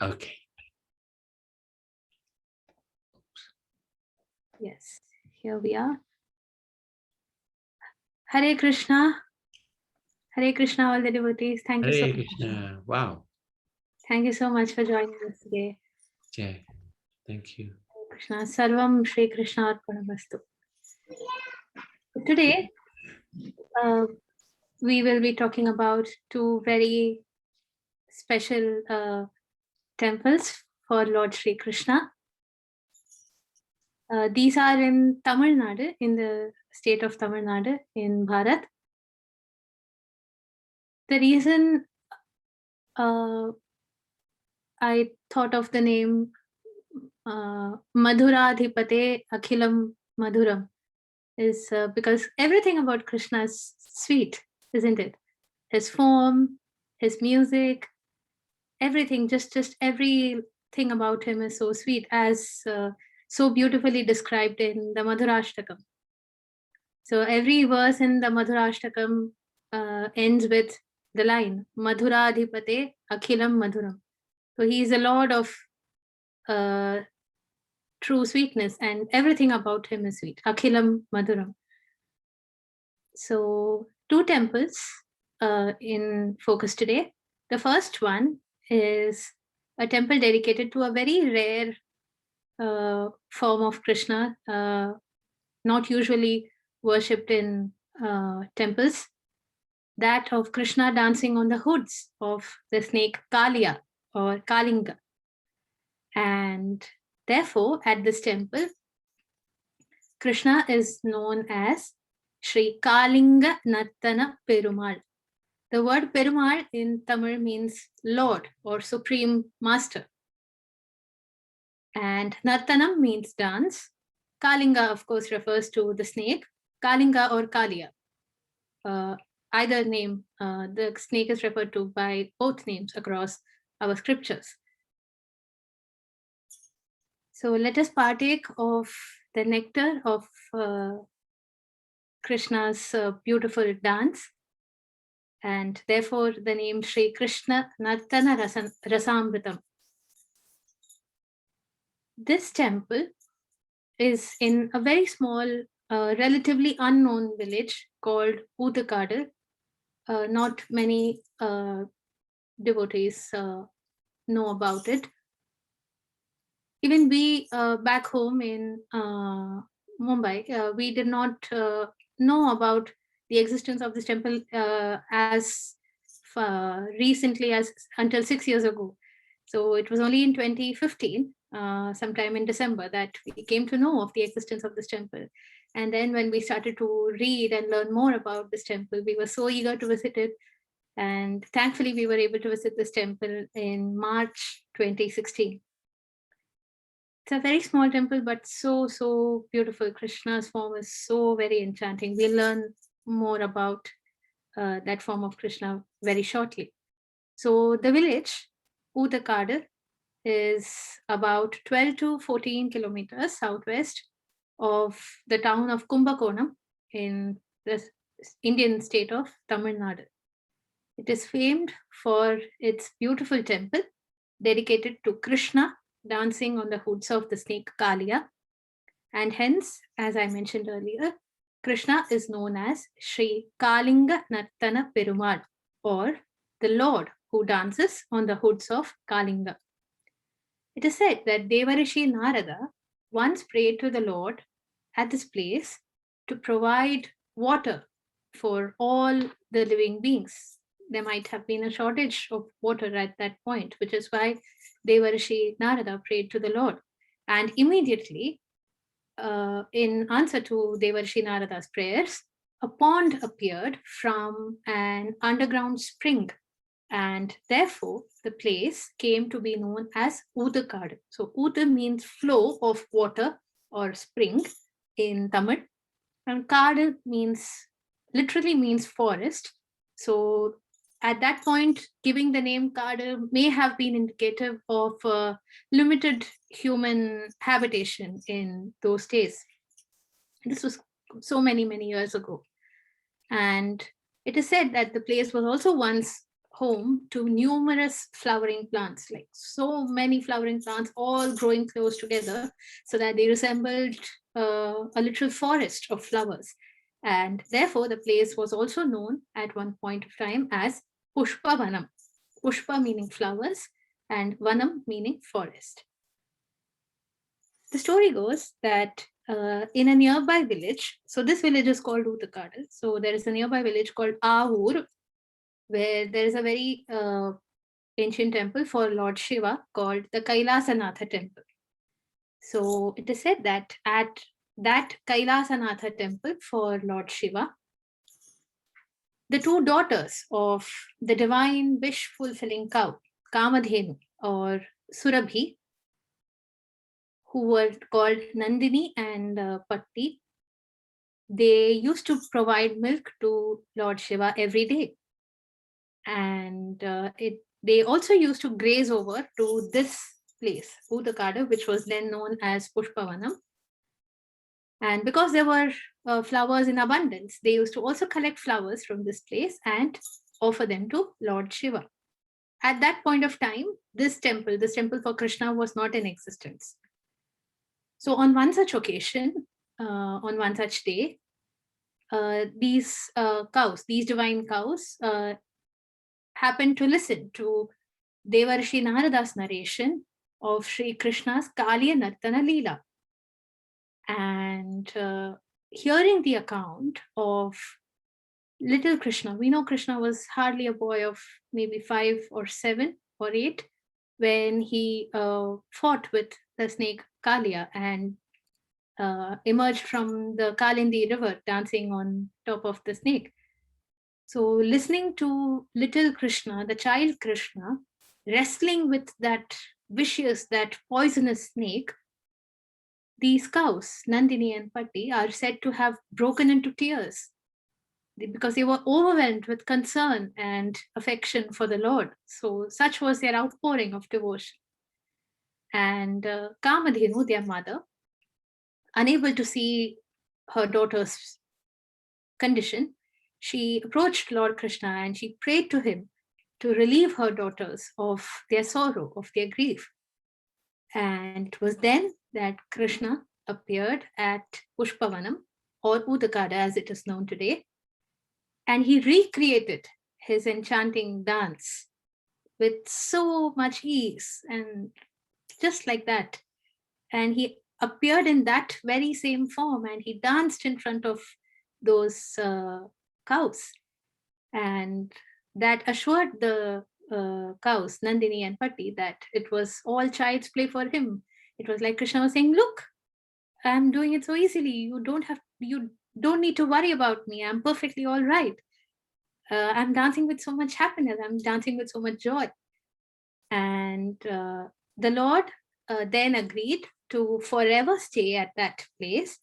Okay. Yes, here we are. Hare Krishna. Hare Krishna, all the devotees. Thank you so Hare much. Krishna. Wow. Thank you so much for joining us today. Yeah. Thank you. Hare Krishna. Sarvam Shri Krishna Arpanamastu. Today, we will be talking about two very special temples for Lord Shri Krishna. These are in Tamil Nadu, in the state of Tamil Nadu in Bharat. The reason I thought of the name Madhuradhipate Akhilam Madhuram is because everything about Krishna is sweet, isn't it? His form, his music, everything, just everything about him is so sweet, as so beautifully described in the Madhurashtakam. So every verse in the Madhurashtakam ends with the line Madhuradhipate Akhilam Madhuram. So he is a lord of true sweetness, and everything about him is sweet. Akhilam Madhuram. So two temples in focus today. The first one is a temple dedicated to a very rare form of Krishna, not usually worshipped in temples, that of Krishna dancing on the hoods of the snake Kalia or Kalinga. And therefore, at this temple, Krishna is known as Sri Kalinga Nattana Perumal. The word Perumal in Tamil means Lord or Supreme Master. And Nattanam means dance. Kalinga, of course, refers to the snake. Kalinga or Kalia. Either name, the snake is referred to by both names across our scriptures. So let us partake of the nectar of Krishna's beautiful dance. And therefore the name Sri Krishna Nartana Rasamritam. This temple is in a very small, relatively unknown village called Udakadu. Not many devotees know about it. Even we back home in Mumbai, we did not know about the existence of this temple as recently as until 6 years ago. So it was only in 2015, sometime in December, that we came to know of the existence of this temple. And then when we started to read and learn more about this temple, we were so eager to visit it. And thankfully, we were able to visit this temple in March 2016. It's a very small temple, but so beautiful. Krishna's form is so very enchanting. We'll learn more about that form of Krishna very shortly. So the village, Udakadu, is about 12 to 14 kilometers southwest of the town of Kumbakonam in the Indian state of Tamil Nadu. It is famed for its beautiful temple dedicated to Krishna dancing on the hoods of the snake Kalia. And hence, as I mentioned earlier, Krishna is known as Sri Kalinga Nattana Perumal, or the Lord who dances on the hoods of Kalinga. It is said that Devarishi Narada once prayed to the Lord at this place to provide water for all the living beings. There might have been a shortage of water at that point, which is why Devarishi Narada prayed to the Lord. And immediately, in answer to Devarishi Narada's prayers, a pond appeared from an underground spring. And therefore, the place came to be known as Udakadu. So Uda means flow of water or spring in Tamil. And Kadu literally means forest. So at that point, giving the name Kadu may have been indicative of limited human habitation in those days. This was so many years ago. And it is said that the place was also once home to numerous flowering plants, like so many flowering plants, all growing close together, so that they resembled a literal forest of flowers. And therefore, the place was also known at one point of time as Pushpa Vanam. Pushpa meaning flowers, and Vanam meaning forest. The story goes that in a nearby village, so this village is called Utakadal. So there is a nearby village called Avur, where there is a very ancient temple for Lord Shiva called the Kailasanatha temple. So it is said that at that Kailasanatha temple for Lord Shiva, the two daughters of the divine wish fulfilling cow, Kamadhenu or Surabhi, who were called Nandini and Patti, they used to provide milk to Lord Shiva every day. And they also used to graze over to this place, Udakada, which was then known as Pushpavanam. And because there were flowers in abundance, they used to also collect flowers from this place and offer them to Lord Shiva. At that point of time, this temple for Krishna, was not in existence. So on one such occasion, on one such day, these cows, these divine cows, happened to listen to Devarshi Narada's narration of Sri Krishna's Kaliya Nartana Leela. And hearing the account of little Krishna, we know Krishna was hardly a boy of maybe 5 or 7 or 8 when he fought with the snake Kaliya and emerged from the Kalindi river dancing on top of the snake. So listening to little Krishna, the child Krishna, wrestling with that vicious, that poisonous snake, these cows, Nandini and Patti, are said to have broken into tears because they were overwhelmed with concern and affection for the Lord. So such was their outpouring of devotion. And Kamadhenu, their mother, unable to see her daughter's condition, she approached Lord Krishna and she prayed to him to relieve her daughters of their sorrow, of their grief. And it was then that Krishna appeared at Pushpavanam, or Udakada as it is known today, and he recreated his enchanting dance with so much ease and just like that. And he appeared in that very same form and he danced in front of those cows. And that assured the cows, Nandini and Patti, that it was all child's play for him. It was like Krishna was saying, look, I'm doing it so easily. You don't need to worry about me. I'm perfectly all right. I'm dancing with so much happiness. I'm dancing with so much joy. And the Lord then agreed to forever stay at that place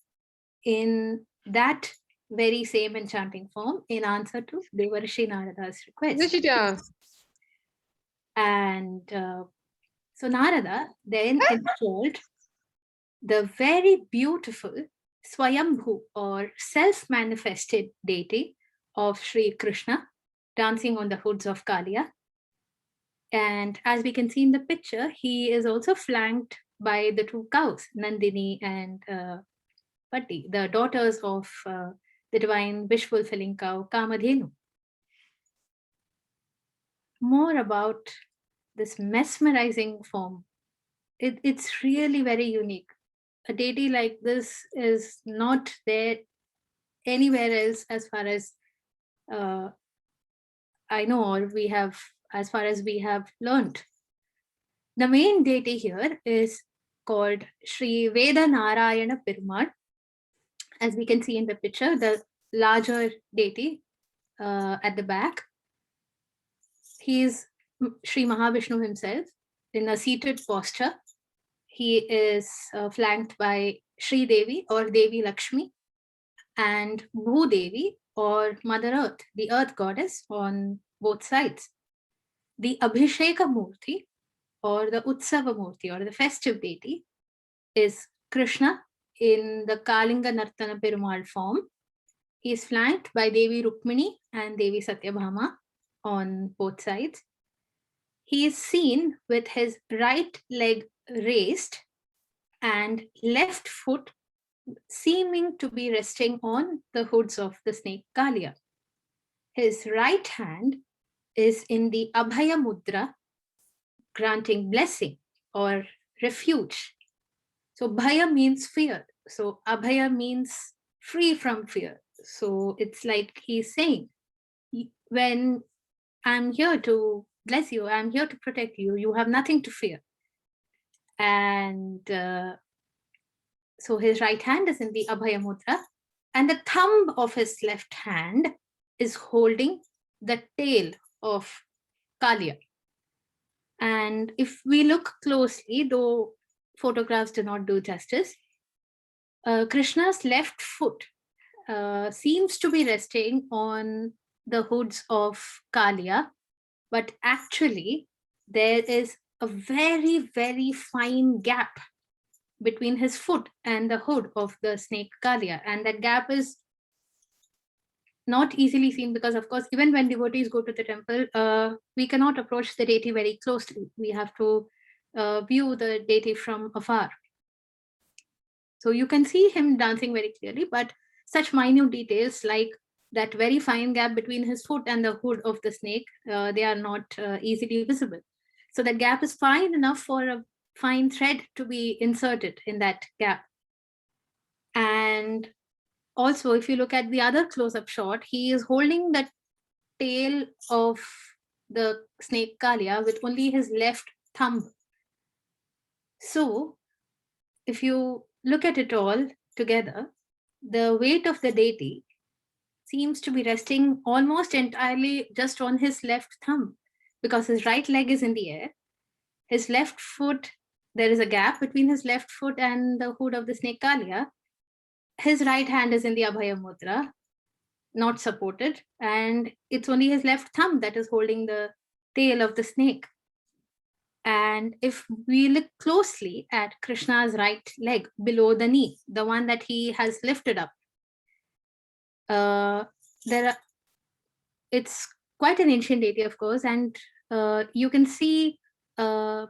in that very same enchanting form in answer to Devarshi Narada's request. Nishita. And so Narada then installed the very beautiful Swayambhu or self-manifested deity of Sri Krishna dancing on the hoods of Kaliya. And as we can see in the picture, he is also flanked by the two cows, Nandini and Patti, the daughters of the divine wish-fulfilling cow, Kamadhenu. More about this mesmerizing form. It's really very unique. A deity like this is not there anywhere else as far as I know, or we have, as far as we have learned. The main deity here is called Sri Veda Narayana Perumal. As we can see in the picture, the larger deity at the back. He is Sri Mahavishnu himself in a seated posture. He is flanked by Sri Devi or Devi Lakshmi and Bhu Devi or Mother Earth, the earth goddess on both sides. The Abhisheka Murti or the Utsava Murti or the festive deity is Krishna in the Kalinga Nartana Perumal form. He is flanked by Devi Rukmini and Devi Satyabhama. on both sides. He is seen with his right leg raised and left foot seeming to be resting on the hoods of the snake Kalia. His right hand is in the Abhaya Mudra, granting blessing or refuge. So Bhaya means fear. So Abhaya means free from fear. So it's like he's saying, when I'm here to bless you, I'm here to protect you, you have nothing to fear. And so his right hand is in the Abhaya Mudra, and the thumb of his left hand is holding the tail of Kalia. And if we look closely, though photographs do not do justice, Krishna's left foot seems to be resting on the hoods of Kalia, but actually there is a very, very fine gap between his foot and the hood of the snake Kalia. And that gap is not easily seen because, of course, even when devotees go to the temple, we cannot approach the deity very closely. We have to view the deity from afar. So you can see him dancing very clearly, but such minute details like that very fine gap between his foot and the hood of the snake, they are not easily visible. So that gap is fine enough for a fine thread to be inserted in that gap. And also, if you look at the other close-up shot, he is holding the tail of the snake Kalia with only his left thumb. So if you look at it all together, the weight of the deity seems to be resting almost entirely just on his left thumb, because his right leg is in the air. His left foot, there is a gap between his left foot and the hood of the snake Kalia. His right hand is in the Abhaya Mudra, not supported, and it's only his left thumb that is holding the tail of the snake. And if we look closely at Krishna's right leg below the knee, the one that he has lifted up, it's quite an ancient deity, of course, and you can see the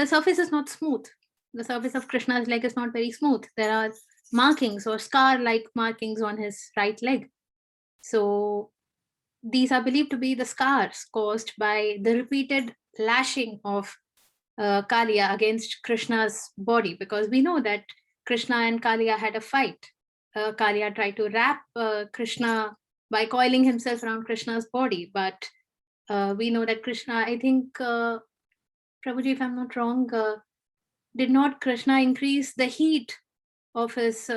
surface is not smooth. The surface of Krishna's leg is not very smooth. There are markings or scar-like markings on his right leg. So these are believed to be the scars caused by the repeated lashing of Kalia against Krishna's body, because we know that Krishna and Kalia had a fight. Kalia tried to wrap Krishna by coiling himself around Krishna's body, but we know that Krishna, I think, Prabhuji, if I'm not wrong, did not Krishna increase the heat of his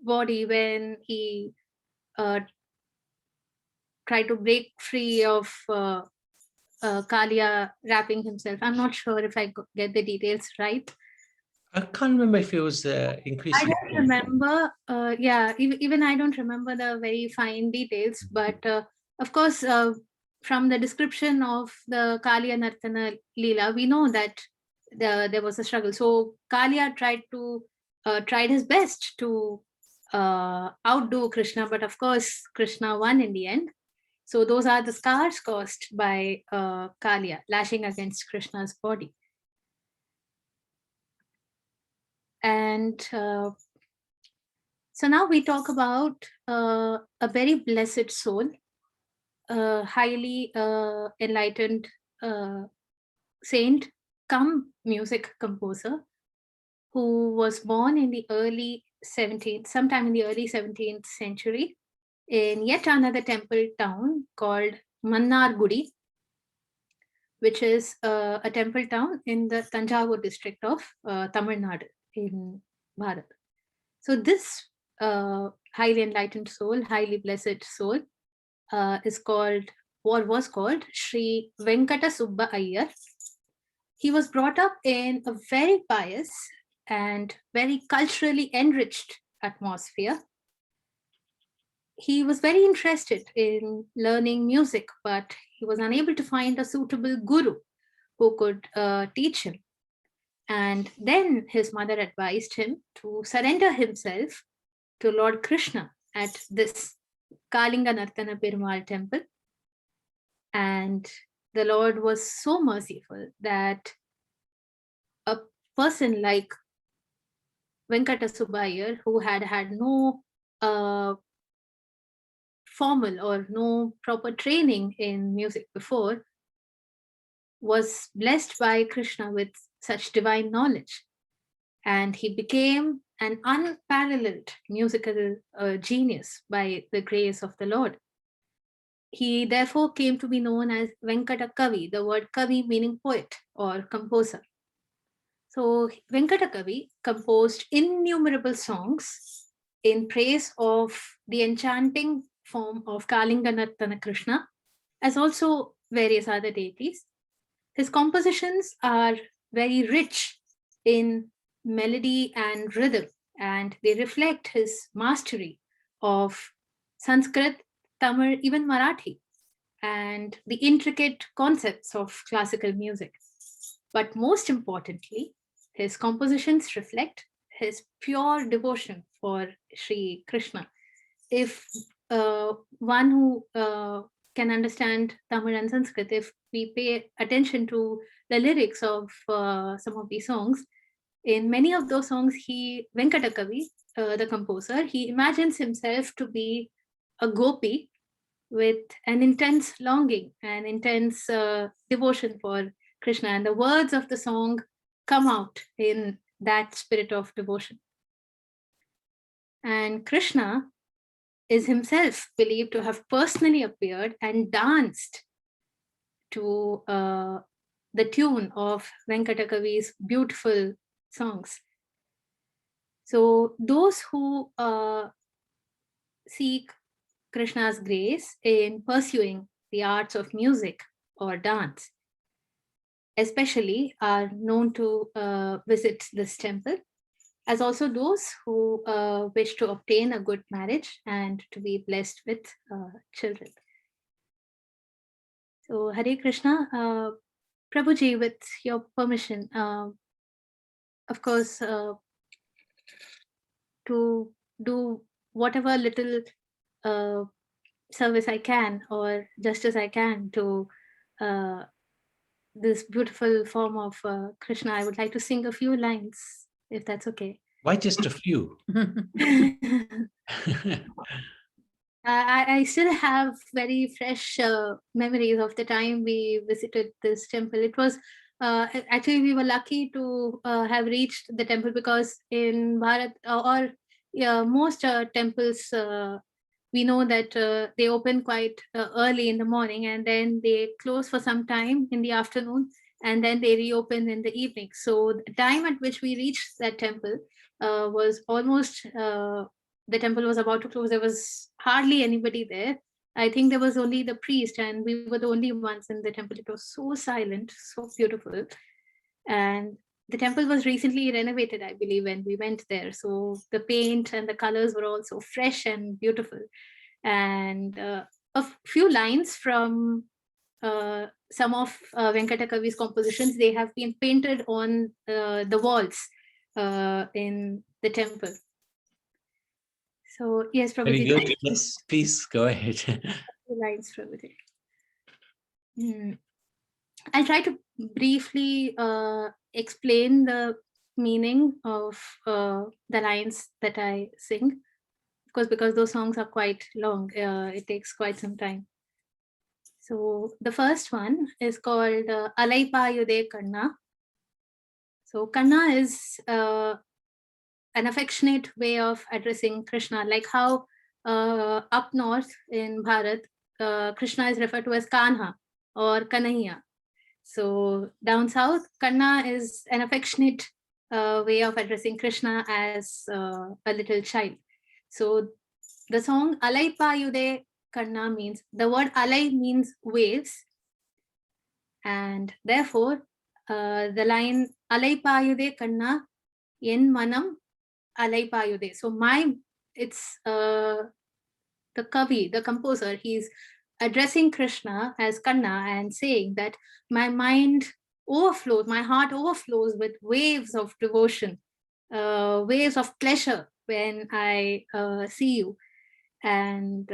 body when he tried to break free of Kalia wrapping himself? I'm not sure if I get the details right. I can't remember if it was increasing. I don't remember. Even I don't remember the very fine details, but of course, from the description of the Kalia Nartana Leela, we know that there was a struggle. So Kalia tried his best to outdo Krishna, but of course, Krishna won in the end. So those are the scars caused by Kalia lashing against Krishna's body. And so now we talk about a very blessed soul, a highly enlightened saint come music composer, who was born in the sometime in the early 17th century in yet another temple town called Mannargudi, which is a temple town in the Tanjavur district of Tamil Nadu in Bharat. So this highly enlightened soul, highly blessed soul, is called, or was called, Sri Venkata Subba Iyer. He was brought up in a very pious and very culturally enriched atmosphere. He was very interested in learning music, but he was unable to find a suitable guru who could teach him. And then his mother advised him to surrender himself to Lord Krishna at this Kalinga Nartana Perumal temple. And the Lord was so merciful that a person like Venkata Subbayar, who had had no formal or no proper training in music before, was blessed by Krishna with such divine knowledge. And he became an unparalleled musical genius by the grace of the Lord. He therefore came to be known as Venkata Kavi, the word Kavi meaning poet or composer. So Venkata Kavi composed innumerable songs in praise of the enchanting form of Kalinga Krishna, as also various other deities. His compositions are very rich in melody and rhythm, and they reflect his mastery of Sanskrit, Tamil, even Marathi, and the intricate concepts of classical music. But most importantly, his compositions reflect his pure devotion for Sri Krishna. If one who can understand Tamil and Sanskrit, if we pay attention to the lyrics of some of these songs, in many of those songs, Venkata Kavi, the composer, he imagines himself to be a gopi with an intense longing and intense devotion for Krishna. And the words of the song come out in that spirit of devotion. And Krishna is himself believed to have personally appeared and danced to the tune of Venkata Kavi's beautiful songs. So those who seek Krishna's grace in pursuing the arts of music or dance, especially, are known to visit this temple, as also those who wish to obtain a good marriage and to be blessed with children. So Hare Krishna, Prabhuji, with your permission, of course, to do whatever little service I can or justice I can to this beautiful form of Krishna, I would like to sing a few lines, if that's okay. Why just a few? I still have very fresh memories of the time we visited this temple. It was actually, we were lucky to have reached the temple, because in Bharat or most temples, we know that they open quite early in the morning, and then they close for some time in the afternoon, and then they reopen in the evening. So the time at which we reached that temple was almost the temple was about to close. There was hardly anybody there. I think there was only the priest, and we were the only ones in the temple. It was so silent, so beautiful. And the temple was recently renovated, I believe, when we went there. So the paint and the colors were also fresh and beautiful. And a few lines from some of Venkata Kavi's compositions, they have been painted on the walls in the temple. So yes, Very Prabhuji. good. Yes, please go ahead. Lines, Prabhuji. I'll try to briefly explain the meaning of the lines that I sing. Of course, because those songs are quite long, it takes quite some time. So the first one is called Alaipayude Kanna. So Kanna is an affectionate way of addressing Krishna, like how up north in Bharat, Krishna is referred to as Kanha or Kanhaiya. So down south, Kanna is an affectionate way of addressing Krishna as a little child. So the song Alai Payude Kanna means, the word Alai means waves, and therefore the line Alai Payude Kanna Yen Manam Alai Payude. So it's the Kavi, the composer, he's addressing Krishna as Kanna and saying that my mind overflows, my heart overflows with waves of devotion, waves of pleasure when I see you. And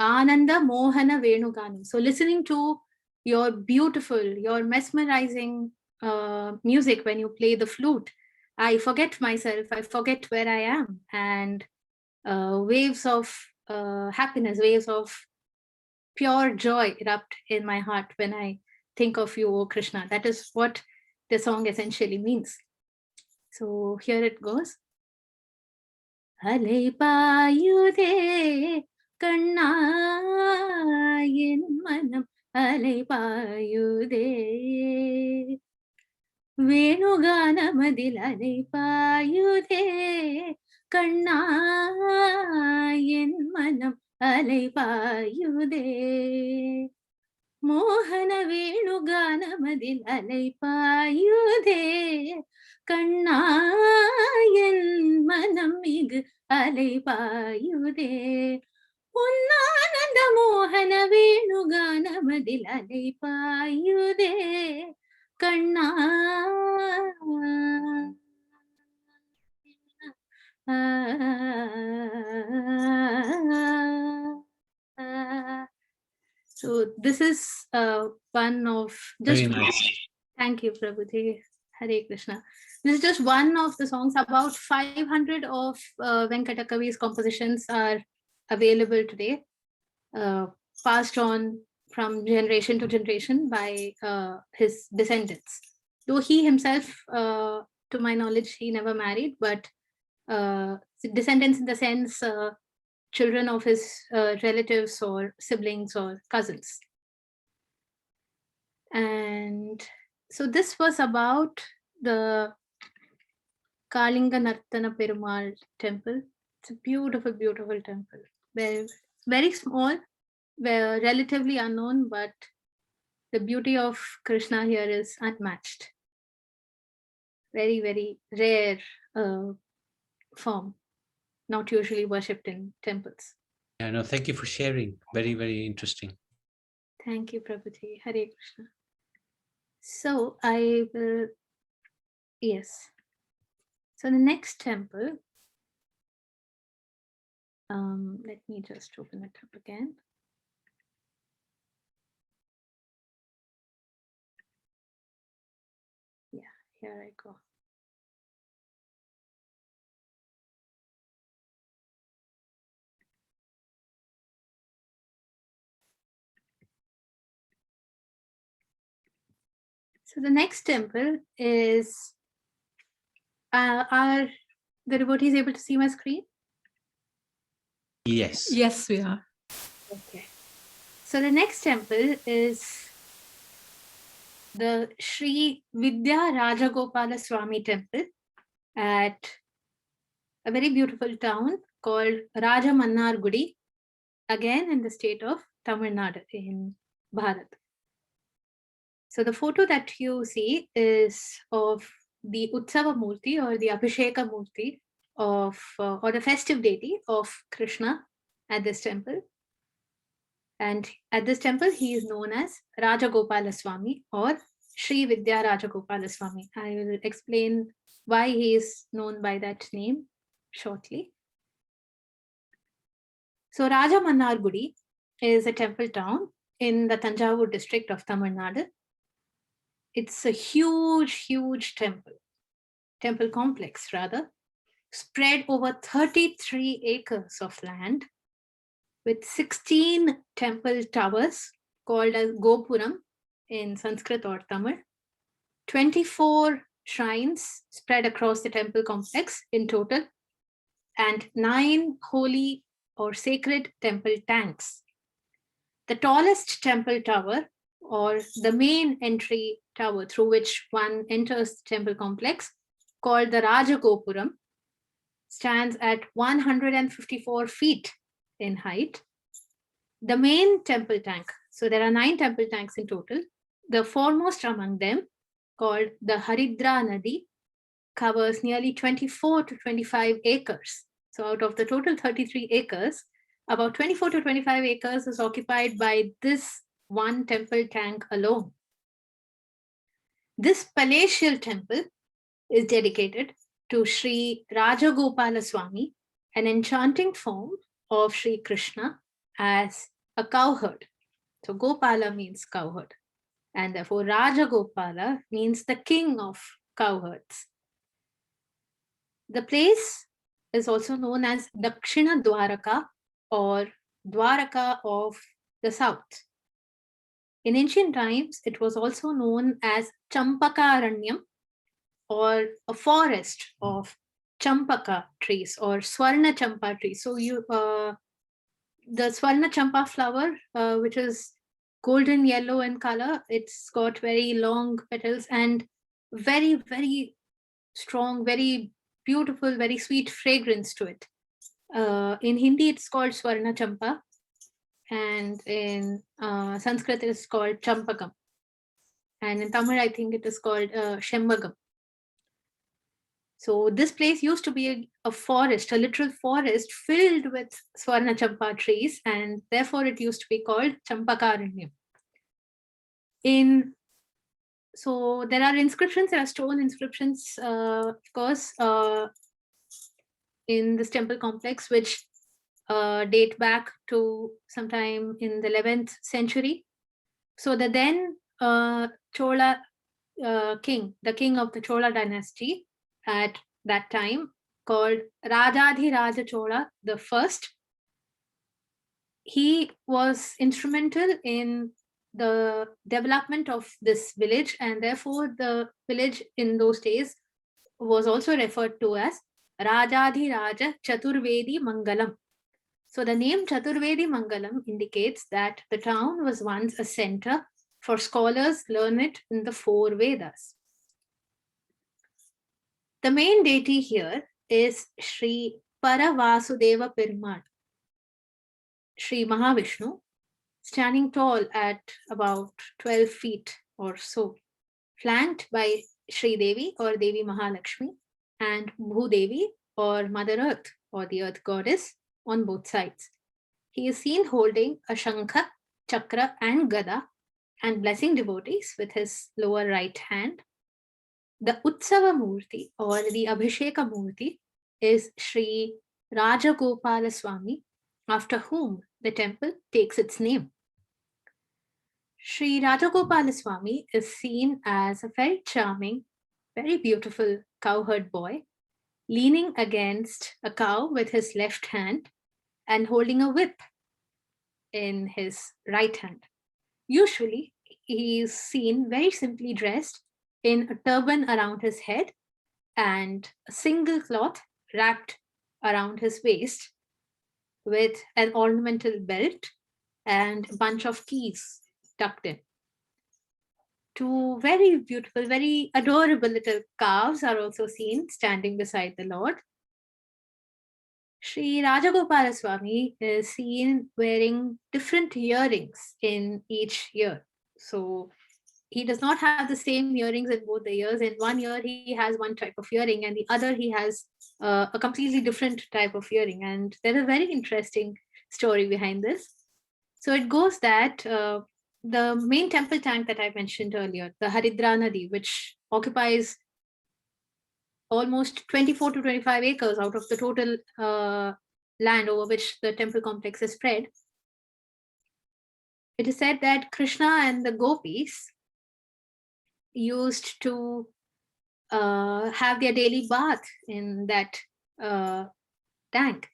Ananda Mohana Venuganam. So listening to your beautiful, your mesmerizing music when you play the flute, I forget myself, I forget where I am, and waves of happiness, waves of pure joy erupt in my heart when I think of you, O Krishna. That is what the song essentially means. So here it goes. Alaypayude kanna en manam alaypayude Venuganamadilalaypayude kanna en manam alaypayude Mohana Venuganamadilalaypayude kanna en manam igu alaypayude Unnananda Mohana Venuganamadilalaypayude kanna So this is one of just Very nice. Thank you, Prabhuji. Hare Krishna. This is just one of the songs. About 500 of Venkata Kavi's compositions are available today, passed on from generation to generation by his descendants. Though he himself, to my knowledge, he never married, but descendants in the sense children of his relatives or siblings or cousins. And so this was about the Kalinga Nartana Perumal temple. It's a beautiful, beautiful temple. Very, very small, very relatively unknown, but the beauty of Krishna here is unmatched. Very, very rare form, not usually worshipped in temples. Yeah, no, thank you for sharing. Very, very interesting. Thank you, Prabhuji. Hare Krishna. So I will, yes. So the next temple, let me just open it up again. Yeah, here I go. So the next temple is, are the devotees able to see my screen? Yes. Yes, we are. Okay. So the next temple is the Sri Vidya Rajagopala Swami temple at a very beautiful town called Rajamannargudi, again in the state of Tamil Nadu in Bharat. So the photo that you see is of the Utsava Murti or the Abhisheka Murti of, or the festive deity of Krishna at this temple. And at this temple, he is known as Rajagopala Swami or Sri Vidya Rajagopala Swami. I will explain why he is known by that name shortly. So Rajamannargudi is a temple town in the Tanjavur district of Tamil Nadu. It's a huge, huge temple complex rather, spread over 33 acres of land with 16 temple towers called as Gopuram in Sanskrit or Tamil, 24 shrines spread across the temple complex in total, and 9 holy or sacred temple tanks. The tallest temple tower, or the main entry tower through which one enters the temple complex, called the Rajagopuram, stands at 154 feet in height. The main temple tank, so there are 9 temple tanks in total. The foremost among them, called the Haridra Nadi, covers nearly 24 to 25 acres. So out of the total 33 acres, about 24 to 25 acres is occupied by this one temple tank alone. This palatial temple is dedicated to Sri Rajagopala Swami, an enchanting form of Sri Krishna, as a cowherd. So Gopala means cowherd. And therefore Raja Gopala means the king of cowherds. The place is also known as Dakshina Dwaraka or Dwaraka of the South. In ancient times, it was also known as Champakaranyam or a forest of Champaka trees or Swarna Champa trees. So the Swarna Champa flower, which is golden yellow in color, it's got very long petals and very, very strong, very beautiful, very sweet fragrance to it. In Hindi, it's called Swarna Champa, and in Sanskrit, it's called Champakam. And in Tamil, I think it is called Shembagam. So this place used to be a forest, a literal forest filled with Swarna Champa trees, and therefore it used to be called Champakaranyam. So there are inscriptions, there are stone inscriptions, of course, in this temple complex, which date back to sometime in the 11th century. So the then Chola king, the king of the Chola dynasty at that time, called Rajadhiraja Chola the first, he was instrumental in the development of this village, and therefore the village in those days was also referred to as Rajadhiraja Chaturvedi Mangalam. So the name Chaturvedi Mangalam indicates that the town was once a center for scholars learned in the four Vedas. The main deity here is Sri Paravasudeva Perumal, Sri Mahavishnu, standing tall at about 12 feet or so, flanked by Sri Devi or Devi Mahalakshmi and Bhudevi or Mother Earth or the Earth Goddess on both sides. He is seen holding a Shankha, Chakra, and Gada and blessing devotees with his lower right hand. The Utsava Murti or the Abhisheka Murti is Sri Rajagopala Swami, after whom the temple takes its name. Sri Rajagopala Swami is seen as a very charming, very beautiful cowherd boy, leaning against a cow with his left hand and holding a whip in his right hand. Usually, he is seen very simply dressed in a turban around his head and a single cloth wrapped around his waist with an ornamental belt and a bunch of keys tucked in. Two very beautiful, very adorable little calves are also seen standing beside the Lord. Sri Rajagopala Swami is seen wearing different earrings in each ear. So he does not have the same earrings in both the ears. In one ear, he has one type of earring, and the other, he has a completely different type of earring. And there's a very interesting story behind this. So it goes that the main temple tank that I mentioned earlier, the Haridra Nadi, which occupies almost 24 to 25 acres out of the total land over which the temple complex is spread. It is said that Krishna and the gopis used to have their daily bath in that tank.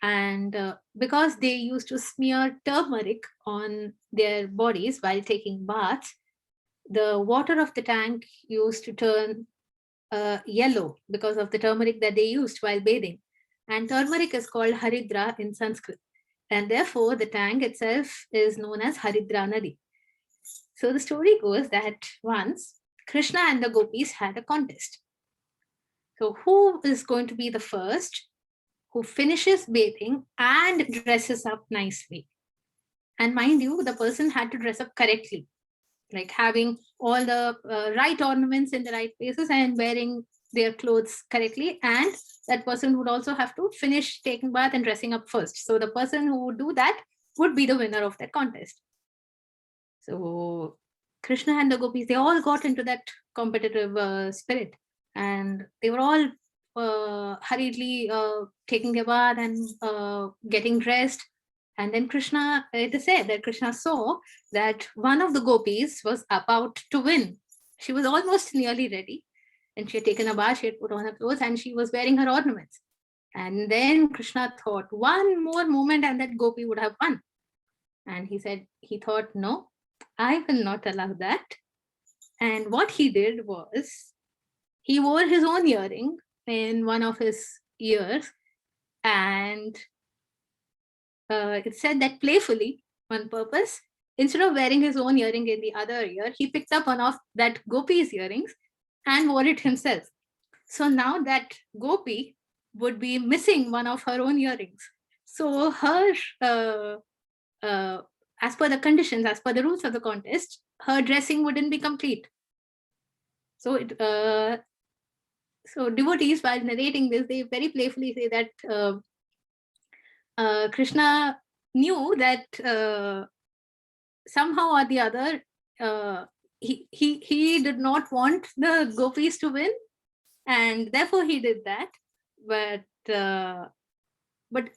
And because they used to smear turmeric on their bodies while taking baths, the water of the tank used to turn yellow because of the turmeric that they used while bathing. And turmeric is called Haridra in Sanskrit. And therefore, the tank itself is known as Haridra Nadi. So the story goes that once Krishna and the gopis had a contest. So who is going to be the first who finishes bathing and dresses up nicely? And mind you, the person had to dress up correctly, like having all the right ornaments in the right places and wearing their clothes correctly. And that person would also have to finish taking bath and dressing up first. So the person who would do that would be the winner of that contest. So Krishna and the gopis, they all got into that competitive spirit, and they were all hurriedly taking their bath and getting dressed. And then Krishna, it is said that Krishna saw that one of the gopis was about to win. She was almost nearly ready, and she had taken a bath, she had put on her clothes, and she was wearing her ornaments. And then Krishna thought, one more moment and that gopi would have won. And he thought, no, I will not allow that. And what he did was, he wore his own earring in one of his ears, and it said that playfully, on purpose, instead of wearing his own earring in the other ear, he picked up one of that gopi's earrings and wore it himself. So now that gopi would be missing one of her own earrings. So her, as per the conditions, as per the rules of the contest, her dressing wouldn't be complete. So so devotees, while narrating this, they very playfully say that Krishna knew that somehow or the other, he did not want the gopis to win, and therefore he did that. But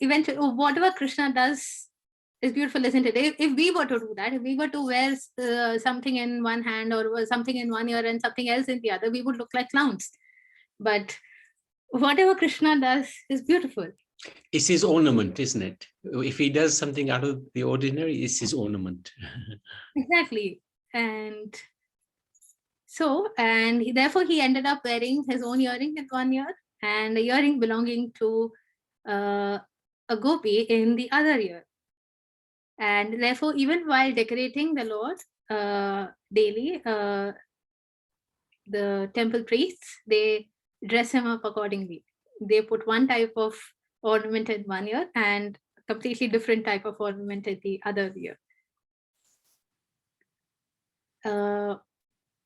eventually, whatever Krishna does is beautiful, isn't it? If we were to do that, if we were to wear something in one hand or something in one ear and something else in the other, we would look like clowns. But whatever Krishna does is beautiful. It's his ornament, isn't it? If he does something out of the ordinary, it's his ornament. Exactly. And so, therefore he ended up wearing his own earring in one ear and a earring belonging to a gopi in the other ear. And therefore, even while decorating the Lord daily, the temple priests, they dress him up accordingly. They put one type of ornament in one ear and a completely different type of ornament in the other ear.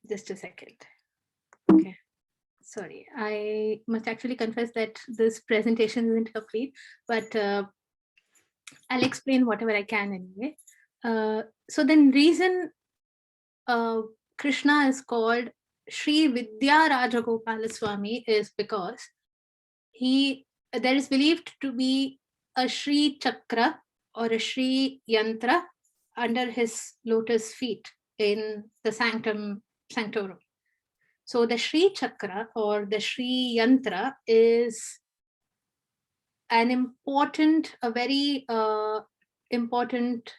Just a second. Okay. Sorry, I must actually confess that this presentation isn't complete, but I'll explain whatever I can anyway. So then reason Krishna is called Sri Vidya Rajagopala Swami is because there is believed to be a Sri Chakra or a Sri Yantra under his lotus feet in the sanctorum. So the Sri Chakra or the Sri Yantra is a very important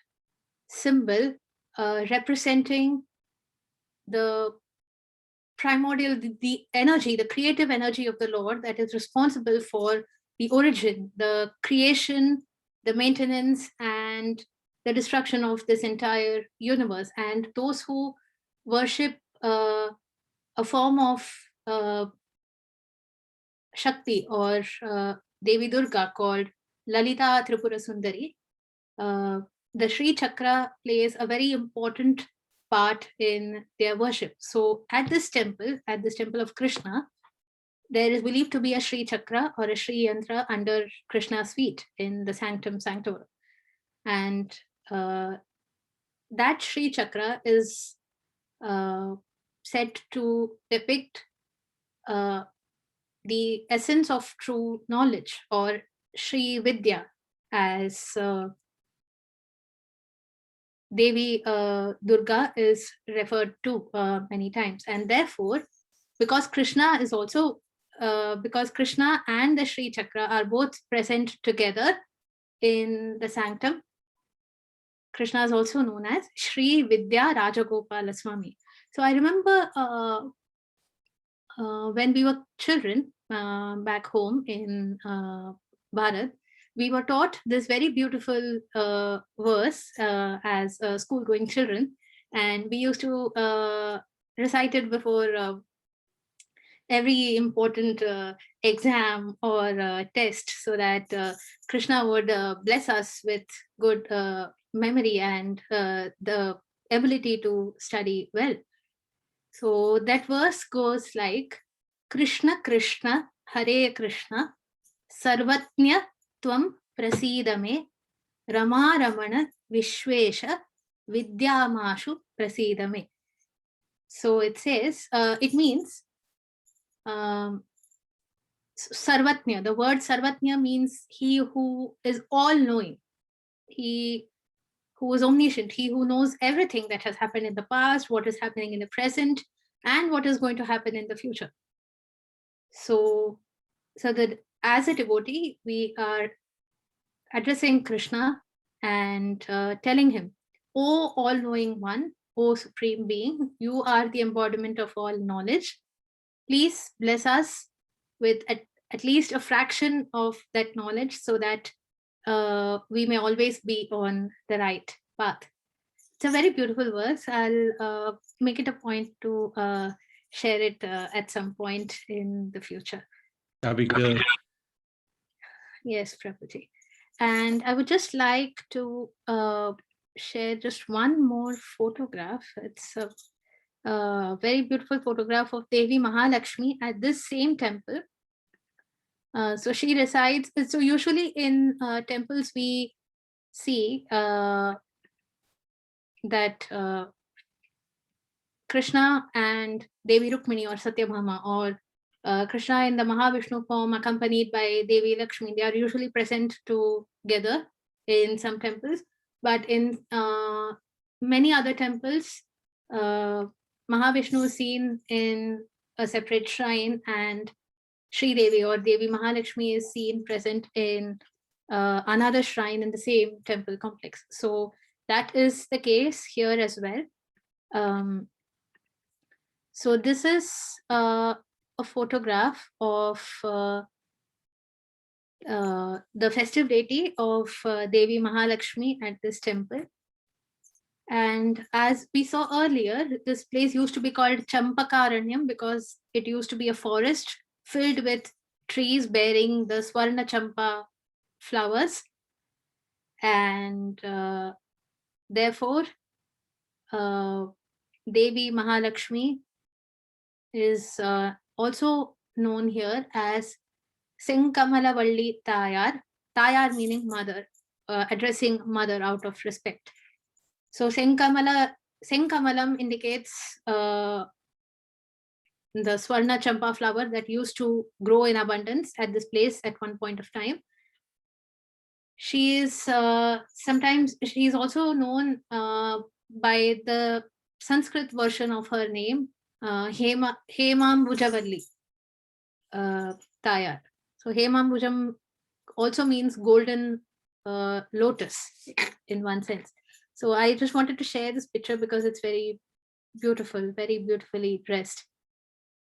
symbol representing the primordial, the energy, the creative energy of the Lord that is responsible for the origin, the creation, the maintenance, and the destruction of this entire universe. And those who worship a form of Shakti or Devi Durga called Lalita Tripura Sundari, the Sri Chakra plays a very important part in their worship. So at this temple of Krishna, there is believed to be a Sri Chakra or a Sri Yantra under Krishna's feet in the sanctum sanctorum. And that Sri Chakra is said to depict the essence of true knowledge, or Sri Vidya, as Devi Durga is referred to many times. And therefore, because Krishna is also, because Krishna and the Sri Chakra are both present together in the sanctum, Krishna is also known as Sri Vidya Rajagopala Swami. So I remember when we were children back home in Bharat, we were taught this very beautiful verse as school-going children, and we used to recite it before every important exam or test, so that Krishna would bless us with good memory and the ability to study well. So that verse goes like, Krishna Krishna Hare Krishna Sarvatnya Tvam Prasidame Rama Ramana Vishwesha Vidyamashu Prasidame. So it says, it means Sarvatnya. The word Sarvatnya means he who is all knowing. He who is omniscient, he who knows everything that has happened in the past, what is happening in the present, and what is going to happen in the future. So that as a devotee, we are addressing Krishna and telling him, "O all-knowing one, O supreme being, you are the embodiment of all knowledge. Please bless us with at least a fraction of that knowledge, so that we may always be on the right path." It's a very beautiful verse. I'll make it a point to share it at some point in the future. That'd be good. Yes, Prabhuji. And I would just like to share just one more photograph. It's a very beautiful photograph of Devi Mahalakshmi at this same temple. So she resides. So usually in temples we see that Krishna and Devi Rukmini or Satyabhama, or Krishna in the Mahavishnu form accompanied by Devi Lakshmi, they are usually present together in some temples. But in many other temples, Mahavishnu is seen in a separate shrine, and Sri Devi or Devi Mahalakshmi is seen present in another shrine in the same temple complex. So that is the case here as well. So this is a photograph of the festive deity of Devi Mahalakshmi at this temple. And as we saw earlier, this place used to be called Champakaranyam because it used to be a forest filled with trees bearing the Swarna Champa flowers. And therefore, Devi Mahalakshmi is also known here as Senkamalavalli Tayar, Tayar meaning mother, addressing mother out of respect. So Senkamalam indicates the Swarna Champa flower that used to grow in abundance at this place at one point of time. She is sometimes she is also known by the Sanskrit version of her name, Hemambujavalli Tayar. So Hemambujam also means golden lotus in one sense. So I just wanted to share this picture because it's very beautiful, very beautifully dressed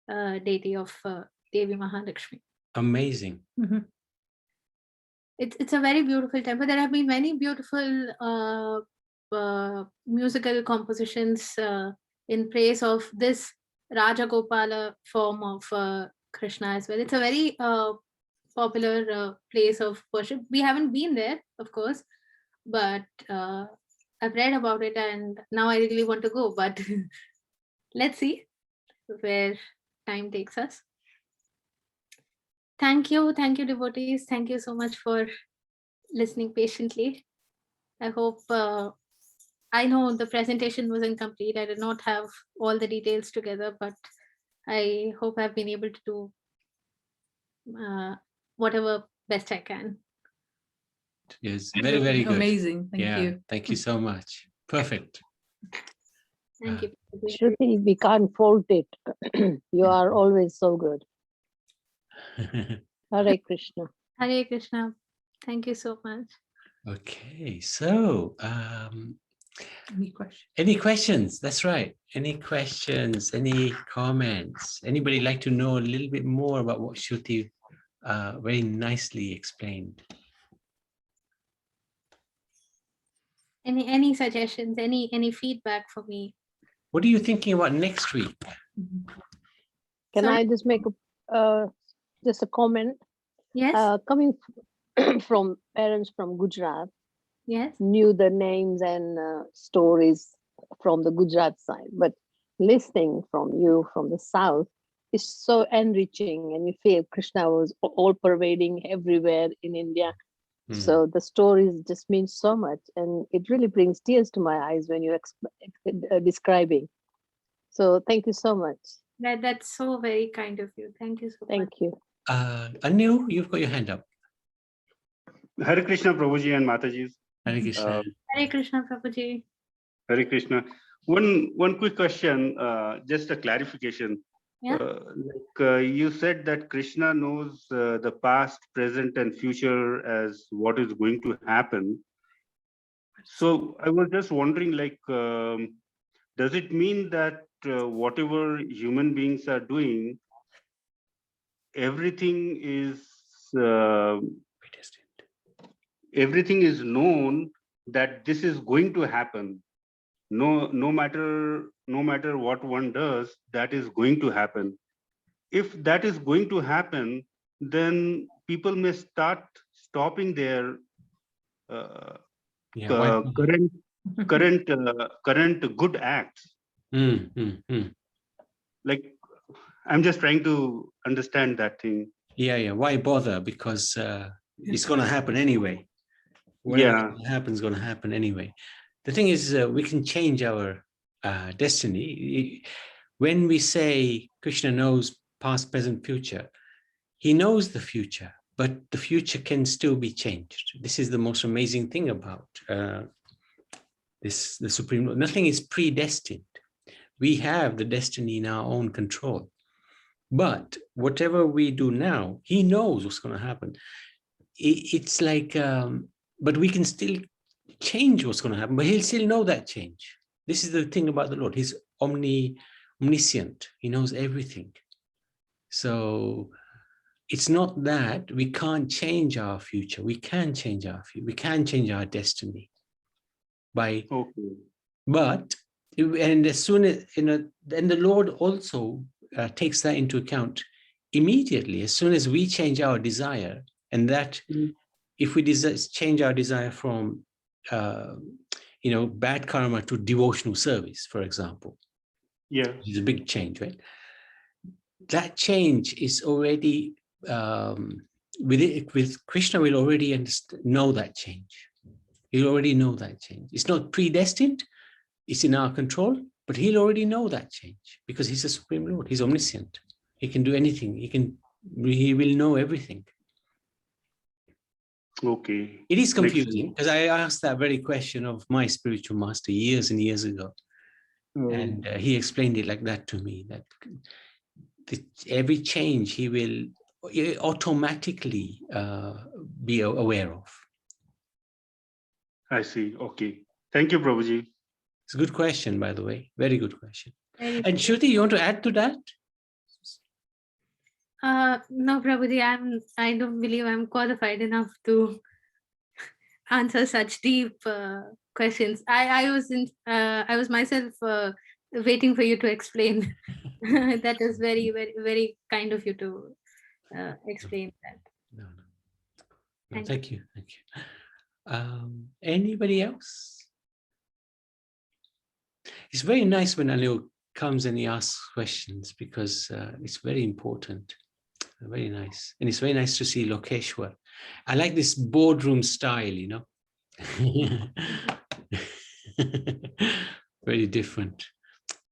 deity of Devi Mahalakshmi. Amazing. Mm-hmm. It's a very beautiful temple. There have been many beautiful musical compositions in praise of this Rajagopala form of Krishna as well. It's a very popular place of worship. We haven't been there, of course, but I've read about it and now I really want to go, but let's see where time takes us. Thank you, devotees. Thank you so much for listening patiently. I hope, I know the presentation was incomplete. I did not have all the details together, but I hope I've been able to do whatever best I can. Yes, very, very good. Amazing. Thank you. Thank you so much. Perfect. Thank you. Shruti, we can't fault it. You are always so good. Hare Krishna. Hare Krishna. Thank you so much. Okay, so Any questions? any questions? That's right. Any questions? Any comments? Anybody like to know a little bit more about what Shruti very nicely explained? Any suggestions? Any feedback for me? What are you thinking about next week? Can Sorry? I just make just a comment? Yes. Coming from parents from Gujarat, Yes. knew the names and stories from the Gujarat side, but listening from you from the south is so enriching, and you feel Krishna was all pervading everywhere in India. So the stories just mean so much, and it really brings tears to my eyes when you're describing. So thank you so much. That's so very kind of you. Thank you so much. Thank you. Anu, you've got your hand up. Hare Krishna, Prabhuji and Mataji. Hare Krishna. Hare Krishna, Prabhuji. Hare Krishna. One quick question, just a clarification. Yeah. You said that Krishna knows the past, present, and future as what is going to happen. So I was just wondering, does it mean that whatever human beings are doing, everything is known that this is going to happen? No matter what one does, that is going to happen. If that is going to happen, then people may start stopping their current good acts. Like, I'm just trying to understand that thing. Yeah. Why bother? Because it's going to happen anyway. Whatever happens is going to happen anyway. The thing is, we can change our destiny. When we say Krishna knows past, present, future, he knows the future, but the future can still be changed. This is the most amazing thing about the Supreme Lord. Nothing is predestined. We have the destiny in our own control. But whatever we do now, he knows what's going to happen. It's like, but we can still change what's going to happen, but he'll still know that change. This is the thing about the Lord. He's omniscient. He knows everything. So it's not that we can't change our future. We can change our future. We can change our destiny by, but, and as soon as, then the Lord also takes that into account immediately. As soon as we change our desire, and that if we change our desire from bad karma to devotional service, for example. Yeah. It's a big change, right? That change is already, with Krishna, we'll already know that change. He'll already know that change. It's not predestined, it's in our control, but he'll already know that change because he's the Supreme Lord. He's omniscient. He can do anything. He will know everything. Okay. It is confusing because I asked that very question of my spiritual master years and years ago. And he explained it like that to me, that every change he will automatically be aware of. I see. Okay. Thank you, Prabhuji. It's a good question, by the way. Very good question. Very And Shruti, you want to add to that? No, Prabhuji, I don't believe I'm qualified enough to answer such deep questions. I was myself waiting for you to explain. That is very, very, very kind of you to explain that. No. Thank you. Anybody else? It's very nice when Anil comes and he asks questions because it's very important. Very nice. And it's very nice to see Lokeshwar. I like this boardroom style, Very different.